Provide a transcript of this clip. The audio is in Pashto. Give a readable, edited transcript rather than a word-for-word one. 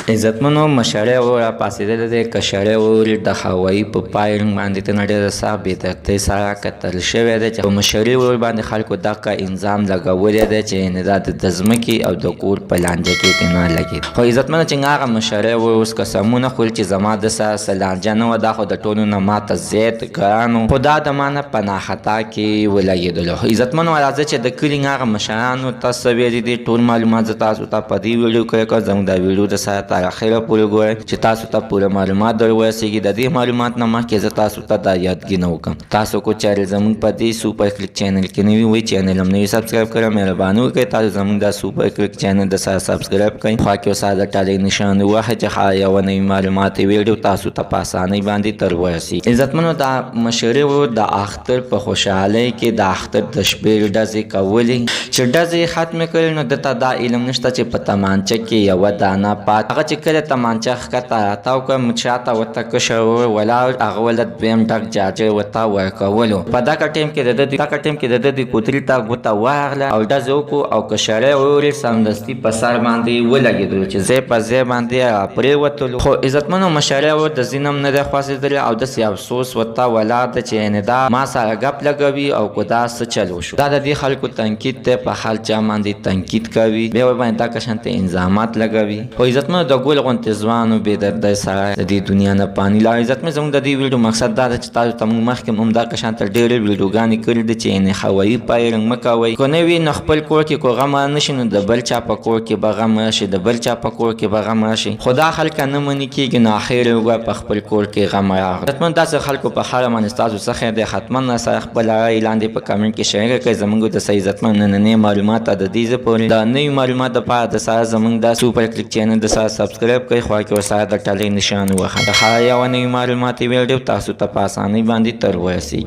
عزتمنو مشړی اور پاسېدلی دی که شړی اور د هوایي په پایلنګ باندې ته نه ډېره سخت بېترتیبۍ سره کتل شوی دی چې په مشړي اور باندې خلکو دغه انظام لګولی دی چې یعنې دا د ځمکې او د کور په لانجه کې ترې نه لګېد. خو عزتمنو چې هغه مشړی اور اوس قسمونه خوري چې زما د سره څه لانجه نه وه، دا خو د ټولو نه ماته زیات ګران و، خو دا د ما نه په ناخطا کې ولګېدلو. عزتمنو راځئ چې د کلي هغه مشرانو ته څه ویلي دي ټول معلومات زه تاسو ته په دې ویډیو کې کوم. زموږ دا ویډیو د سره تر اخره پورې ګورئ چې تاسو ته پوره معلومات در ورسېږي. د دې معلومات نه مخکې زه تاسو ته دا یادګي نه وکړم، تاسو کو چینل زموږ په دې سوپر کلیک چینل کې نوي وي، چینل هم نوي سبسکرایب کړئ، مهرباني وکړئ تاسو زموږ دا سوپر کلیک چینل د سره سبسکرایب کړئ، خوا کې وسه د ټالۍ نشان ووهئ چې هر یوه نوي معلوماتي ویډیو تاسو ته په اسانۍ باندې تر ورسېږي. عزتمنو دا مشري و د اختر په خوشحالۍ کې د اختر د شپې ډزې کولې چې ډزې ختمې کړې، نو دته دا علم نشته چې په تمانچه کې یوه دانه پات هغه چې کله تمانچه ښکته راتاو کړه شاته ورته کشر ولاړ، هغه ولته دویم ډک جاجر ورته ورکولو. په دغه ټایم کې د ده د کوترې ته ګوته ورغله او ډزې وکړو او کشرۍ اور یې سمدستي په سر باندې ولګېدلو چې ځای په ځای باندې راپرېوتلو. خو عزتمنو مشرۍ اور د ځینې هم نه دی خوځېدلی او داسې افسوس ورته ولاړ دی چې یعنې دا ما سره ګپ لګوي او که دا څه چل وشو. دا د دې خلکو تنقید دی، په هر چا باندې تنقید کوي، بیا ورباندې دا قشان ته انظامات لګوي. خو عزتمنو د ګل غوندې ځوان و بېدردۍ سره د دې دنیا نه پاني لاړ. عزتمنو زموږ د دې ویډیو مقصد دا ده چې تاسو ته موږ مخکې هم دا قشان ته ډېرې ویډیوګانې کړي دي چې یعنې هوایي پایرنګ مه کوئ. که نه وي نو خپل کور کې که غم نه شي نو د بل چا په کور کې به غم راشي، د بل چا په کور کې به غم راشي، خو دا خلک نه منې کېږي نو اخر یې وګوره په خپل کور کې غم راغلی. عزتمنو داسې خلکو په هره باندې ستاسو څه خیر دی، حتما راسره خپله رایې لاندې په کمنټ کې شریکه کړئ. زموږ د څه عزتمنو نننۍ معلومات د دې ځای پورې د نوي معلومات دپاره د سره زموږ دا سوپر کلیک چینل د سره سبسکرایب کړئ، خوا کې ورسره د ټالۍ نشان ووهئ. د هر یوه نوي معلوماتي ویډیو تاسو ته په اسانۍ باندې تر ورسېږي.